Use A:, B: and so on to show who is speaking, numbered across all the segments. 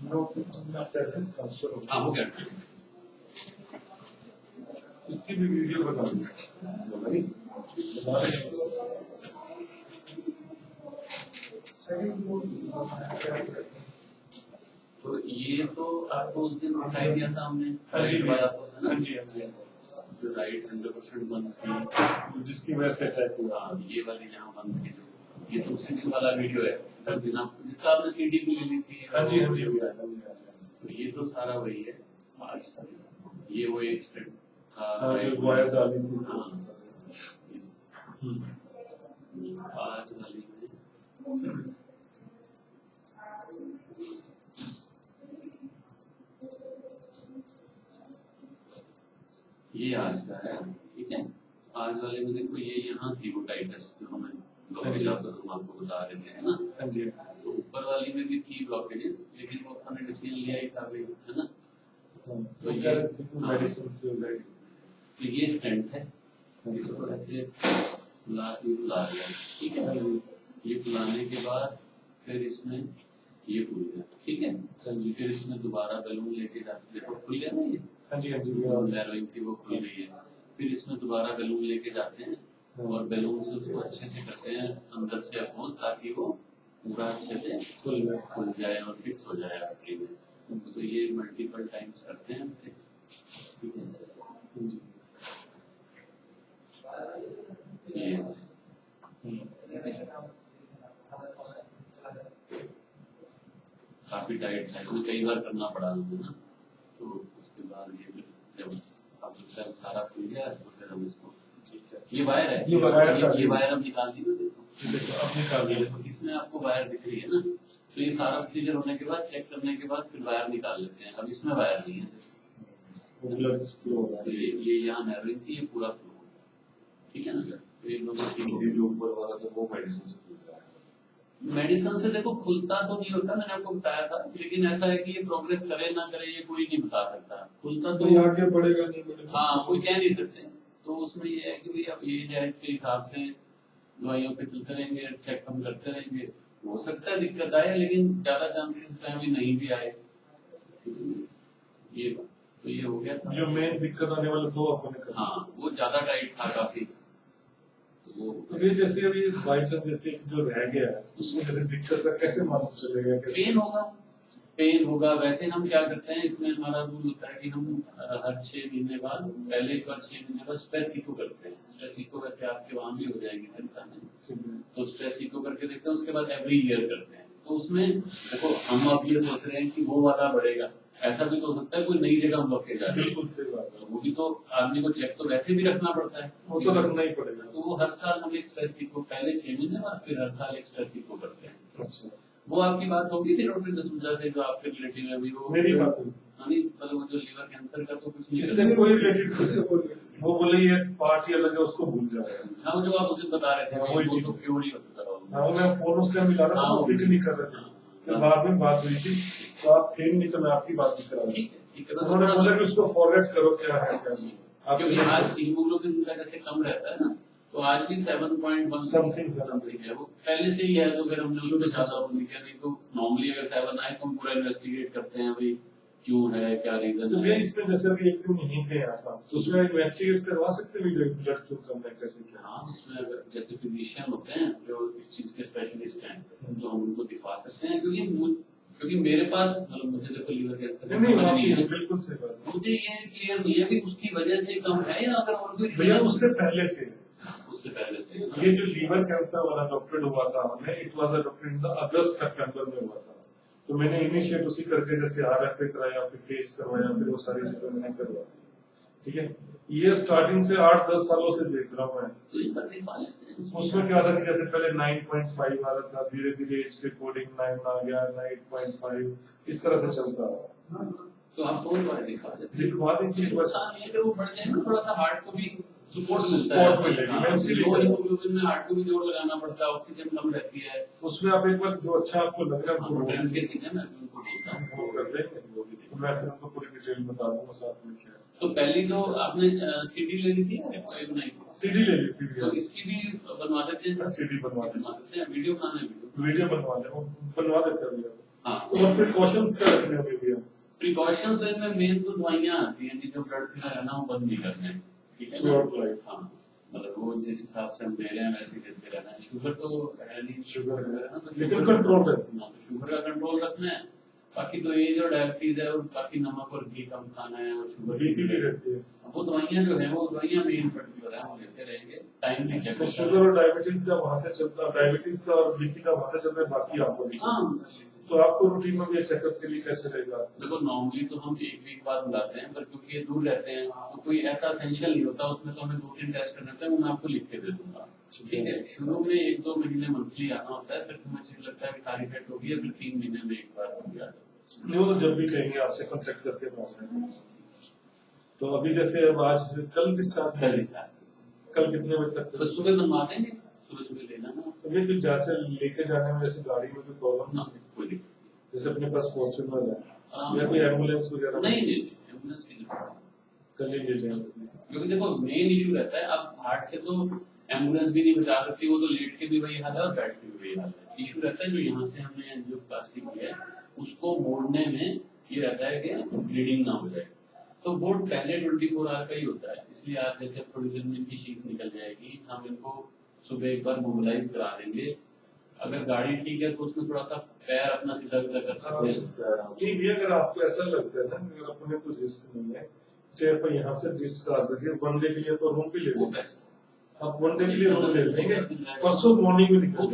A: हाँ हो गया।
B: इसकी भी वीडियो बना
A: तो ये तो आपको उस दिन दिखाई दिया था हमने,
B: हाँ जी
A: जो राइट 100% बंद थी,
B: जिसकी वजह से अटैक हुआ।
A: ये वाली यहाँ बंद थी, जो ये तो उसी दिन वाला वीडियो है जिसका आपने सीडी भी ले ली थी।
B: हाँ जी
A: तो ये तो सारा वही है आज का, ये वो एक स्टेप था
B: जो वायर डाली थी।
A: आज वाली ये आज का है, ठीक है। आज वाले में देखो ये यहाँ थी वो टाइटस जो हमें ब्लॉकेज हम आपको बता रहे थे, है ना। तो ऊपर वाली में भी थी ब्लॉकेजेस, लेकिन वो हमने डिसीजन लिया ही था भाई, है ना। तो ये मेडिसिन से हो गई। तो ये स्टेंट है, इसको ऐसे फुला दिया, ठीक है। ये फुलाने के बाद फिर इसमें ये फूल गया, ठीक है। फिर इसमें दोबारा बैलून लेके जाते, देखो खुल गया ना ये। नैरोइंग थी वो खुल गई है। फिर इसमें दोबारा बैलून लेके जाते हैं और बैलून से उसको अच्छे से करते हैं अंदर से अपोज, ताकि वो पूरा अच्छे से खुल जाए और फिक्स हो जाए आर्टरी में। तो ये मल्टीपल टाइम्स करते हैं इससे, ठीक है। ये काफी टाइट है, इसमें कई बार करना पड़ा हमें ना। तो उसके बाद ये जब अब सारा खुल गया तो फिर हम इसको, ये वायर है, ये वायर हम निकाल दी, देखो अब निकाल दिया। इसमें आपको वायर दिख रही है ना। तो ये सारा प्रोसीजर होने के बाद, चेक करने के बाद फिर वायर निकाल लेते हैं। अब इसमें वायर नहीं है, तो ये यहाँ नैरोइंग थी, ये पूरा फ्लो, ठीक है ना। तो ये ऊपर वाला तो वो मेडिसिन से देखो खुलता तो नहीं होता, मैंने आपको बताया था। लेकिन ऐसा है कि ये प्रोग्रेस करे ना करे ये कोई नहीं बता सकता। खुलता तो
B: आगे बढ़ेगा नहीं बढ़ेगा,
A: हाँ कोई कह नहीं सकते। तो उसमें ये है कि भाई अब ये जो है इसके हिसाब से दवाइयों पे चलते रहेंगे, चेक हम करते रहेंगे। हो सकता है दिक्कत आए, लेकिन ज्यादा चांसेस टाइम नहीं भी आए। ये तो ये हो गया था।
B: जो मेन दिक्कत आने वाला था आपको,
A: हाँ वो ज्यादा टाइट था काफी।
B: तो ये जैसे अभी बाई चांस जैसे जो रह गया है उसमें जैसे दिक्कत का कैसे मालूम चलेगा?
A: पेन होगा। वैसे हम क्या करते हैं, इसमें हमारा रूल होता है कि हम हर 6 महीने बाद, पहले एक बार 6 महीने बाद स्ट्रेस इको करते हैं। स्ट्रेस इको वैसे आपके वहां भी हो जाएगी सिरसा में, तो स्ट्रेस इको करके देखते हैं। उसके बाद एवरी ईयर करते हैं। तो उसमें देखो हम अब ये सोच रहे हैं कि वो वाला बढ़ेगा, ऐसा भी तो हो सकता है कोई नई जगह हम लोग के जाए।
B: बिल्कुल सही बात है।
A: वो भी तो आदमी को चेक तो वैसे भी रखना पड़ता है,
B: वो तो रखना ही पड़ेगा।
A: तो वो हर साल हम एक स्ट्रेस इको, पहले 6 महीने बाद फिर हर साल एक स्ट्रेस इको करते हैं।
B: अच्छा,
A: वो आपकी बात होगी थी डॉक्टर जसुजा से, जो आपके रिलेटिव है भी, वो
B: मेरी बात है।
A: नहीं मतलब वो जो लीवर कैंसर का तो कुछ नहीं,
B: इससे कोई रिलेटेड वो बोले ये पार्टी अलग है उसको भूल जाओ।
A: हाँ वो जो आप उसे बता रहे थे वो तो प्योर ही होता था।
B: हाँ मैं फोन उस टाइम मिला रहा था, पिक नहीं कर रहे थे। फिर बाद में बात हुई थी तो आप थे नहीं, तो मैं आपकी बात नहीं करा रहा। उन्होंने बोला कि उसको फॉरवर्ड करो क्या है क्या नहीं।
A: क्योंकि आज हीमोग्लोबिन का जैसे कम रहता है ना, तो आज भी 7.1 समथिंग है, वो पहले से ही है। तो फिर हमने उसको ज्यादा किया, नहीं तो नॉर्मली अगर 7 आए तो हम पूरा इन्वेस्टिगेट करते हैं भाई क्यों है, क्या रीजन
B: तो
A: है।
B: इसमें जैसे अभी एक दिन यहीं पे आता तो उसमें इन्वेस्टिगेट करवा सकते हैं ब्लड क्यों कम है कैसे क्या?
A: हाँ उसमें अगर जैसे फिजिशियन होते हैं जो इस चीज के स्पेशलिस्ट हैं, तो हम उनको दिखा सकते हैं। क्योंकि मेरे पास मतलब मुझे देखो लीवर कैंसर
B: नहीं है, बिल्कुल सही बात।
A: मुझे ये क्लियर नहीं है कि उसकी वजह से कम है या अगर और कोई
B: भैया उससे पहले से ये जो लीवर कैंसर वाला डॉक्टर हुआ था हमें, it was a doctor in the August सितंबर में हुआ था। तो मैंने इनिशिएट उसी करके जैसे RFA कराया, फिर टेस्ट करवाया, फिर वो सारी चीजें मैंने करवाई, ठीक है। ये स्टार्टिंग से 8-10 सालों से देख रहा हूँ मैं। उसमें क्या था कि जैसे पहले 9.5 आ रहा था, धीरे धीरे एज के अकॉर्डिंग 9 आ गया, 9.5 इस तरह से चलता रहा।
A: तो आप बहुत बार दिखवा
B: दीजिए।
A: वो बढ़ जाए ना, थोड़ा सा हार्ट को भी सपोर्ट मिलता है। हीमोग्लोबिन में हार्ट को भी जोर लगाना पड़ता है, ऑक्सीजन कम रहती है उसमें।
B: आप एक बार जो अच्छा आपको लग रहा है
A: वो कर देंगे,
B: मैं फिर उनको पूरी डिटेल बता दूंगा साथ में क्या।
A: तो पहली तो आपने CD ले ली थी,
B: CD ले ली थी,
A: तो इसकी भी बनवा देते हैं।
B: CD बनवा देते हैं,
A: वीडियो बनवा
B: देते हैं।
A: हाँ
B: तो प्रिकॉशंस क्या रखने होंगे भैया?
A: प्रिकॉशंस में मेन तो दवाइयाँ आती हैं जो ब्लड प्रेशर है ना वो बंद नहीं करना है, ठीक है ना? हाँ मतलब वो जिस हिसाब से हम दे रहे हैं वैसे ही देते रहना है। शुगर तो है नहीं, शुगर है ना, तो
B: लेकिन कंट्रोल है।
A: तो शुगर का कंट्रोल रखना है। बाकी तो ये जो डायबिटीज है और बाकी नमक और घी कम खाना है और शुगर
B: बीपी भी रहती है।
A: वो दवाइयाँ जो है वो दवाइयाँ मेन पर्टिकुलर है, वो लेते रहेंगे टाइमली चेक।
B: तो शुगर और डायबिटीज का वहां से चलता है, डायबिटीज का और बीपी का वहां से चलता है, बाकी आपको
A: हाँ
B: तो आपको रूटीन में भी चेकअप के लिए कैसे रहेगा?
A: देखो नॉर्मली तो हम एक वीक बाद बुलाते हैं, पर क्योंकि ये दूर रहते हैं तो कोई ऐसा एसेंशियल नहीं होता, उसमें तो हमें 2-3 टेस्ट करने होते हैं, वो मैं आपको लिख के दे दूंगा, ठीक है। शुरू में 1-2 महीने मंथली आना होता है, फिर तुम्हें मुझे लगता है कि सारी सेट होगी है, फिर 3 महीने में एक बार हो जाता है।
B: नहीं वो तो जब भी कहेंगे आपसे कॉन्टेक्ट करके पहुंचे। तो अभी जैसे अब आज कल डिस्चार्ज, कल कितने बजे तक?
A: तो सुबह बनवा देंगे, सुबह लेना ना।
B: अभी तो जैसे लेके जाने में जैसे गाड़ी में कोई प्रॉब्लम
A: ना कोई दिक्कत,
B: जैसे अपने पास फॉर्च्यूनर है या कोई एम्बुलेंस वगैरह?
A: नहीं एम्बुलेंस की जरूरत
B: कल ही ले जाएंगे,
A: क्योंकि देखो मेन इशू रहता है अब हार्ट से तो एम्बुलेंस भी नहीं बचा सकती, वो तो लेट के भी वही हाल है और बैठ के भी वही हाल है। इशू रहता है जो यहाँ से हमने जो प्लास्टिक किया है उसको मोड़ने में ये रहता है कि ब्लीडिंग ना हो जाए, तो वो पहले 24 आवर का ही होता है। इसलिए आज जैसे थोड़ी देर में इनकी शीट निकल जाएगी, हम इनको सुबह एक बार मोबिलाइज करा देंगे। अगर गाड़ी ठीक है तो उसमें थोड़ा सा पैर अपना सीधा कर सकते हैं।
B: नहीं भी अगर आपको ऐसा लगता है ना अगर अपने कोई रिस्क नहीं है, चाहे आप यहाँ से डिस्चार्ज रखिए, वन डे के लिए तो रूम भी ले लेंगे, आप वन डे के लिए रूम ले लेंगे, परसों मॉर्निंग में निकल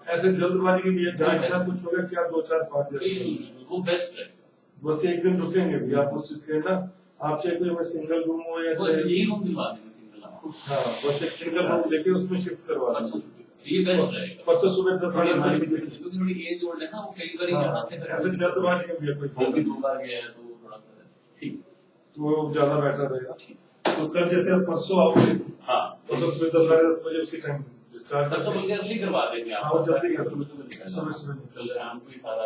B: ऐसे जल्दबाजी के लिए जाए क्या कुछ होगा क्या 2-4-5 दिन
A: वो बेस्ट है।
B: बस एक दिन रुकेंगे भी आप कोशिश करें ना, आप चाहे कोई सिंगल रूम हो या चाहे
A: यही रूम दिलवा देंगे सिंगल आपको।
B: हाँ बस एक सिंगल रूम लेके उसमें शिफ्ट करवा देंगे,
A: ये बेस्ट रहेगा।
B: परसों सुबह 10-10
A: क्योंकि थोड़ी एज ओल्ड है ना, वो कई बार यहाँ से
B: ऐसे जल्दबाजी में भी कोई
A: 2 बार गया है तो थोड़ा सा ठीक,
B: तो वो ज्यादा बेटर रहेगा। तो कल जैसे आप परसों आओगे,
A: हाँ
B: परसों सुबह 10-10 बजे उसी टाइम डिस्चार्ज
A: तो बल्कि अर्ली करवा देंगे आप।
B: हाँ वो जल्दी कर
A: सुबह कल शाम को ही सारा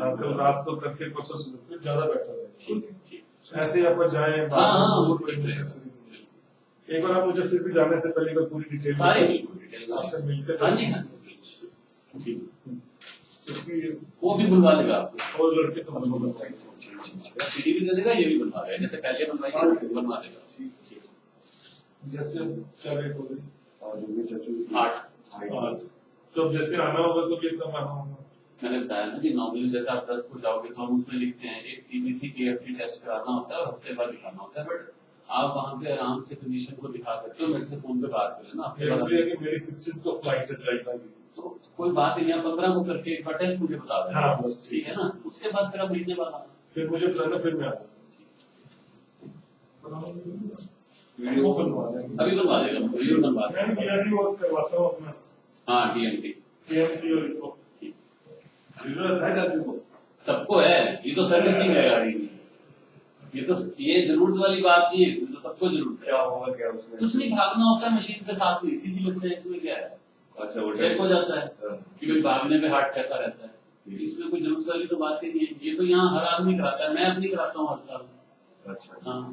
B: हाँ कल रात को करके परसों सुबह ज्यादा बेटर है।
A: ठीक
B: ऐसे ही आप जाए एक बार आप मुझे फिर भी जाने से पहले एक पूरी डिटेल
A: सारी डिटेल
B: आपसे मिलते
A: हाँ जी हाँ जी वो भी बुलवा देगा आपको,
B: और लड़के तो
A: सीडी भी दे देगा, ये भी बनवा देगा, जैसे पहले बनवाई बनवा देगा।
B: जैसे क्या रेट हो गई?
A: 8
B: तो जैसे आना होगा तो ये कब आना होगा?
A: मैंने बताया ना कि नॉर्मली जैसे आप 10 को जाओगे तो हम उसमें लिखते हैं एक सीबीसी केएफटी टेस्ट कराना होता है और हफ्ते बाद दिखाना होता है, बट आप वहाँ पे आराम से फिजिशियन को दिखा सकते हो, मेरे से फोन पे बात कर लेना।
B: मेरी 16 को फ्लाइट है चाइना की,
A: तो कोई बात नहीं है, 15 को करके एक बार टेस्ट मुझे बता देना।
B: हाँ बस
A: ठीक है ना, उसके बाद फिर आप महीने बाद आना,
B: फिर मुझे बताना, फिर मैं आता वीडियो बनवा देंगे,
A: अभी बनवा देगा, वीडियो बनवा देगा।
B: मैं डीआरडी वर्क करवाता हूँ अपना,
A: हाँ टीएमटी
B: टीएमटी और इसको जरूरत है गाड़ी को,
A: सबको है, ये तो सर्विसिंग है गाड़ी की, ये जरूरत वाली बात नहीं है, इसमें तो सबको जरूरत है।
B: क्या होगा क्या उसमें?
A: कुछ नहीं, भागना होता है मशीन के साथ में, सीधी लगता है, इसमें क्या है?
B: अच्छा वो
A: टेस्ट हो जाता है कि भाई भागने में हार्ट कैसा रहता है, इसमें कोई जरूरत वाली तो बात ही नहीं है। ये तो यहाँ हर आदमी कराता है, मैं अपनी कराता हूँ हर साल।
B: अच्छा
A: हाँ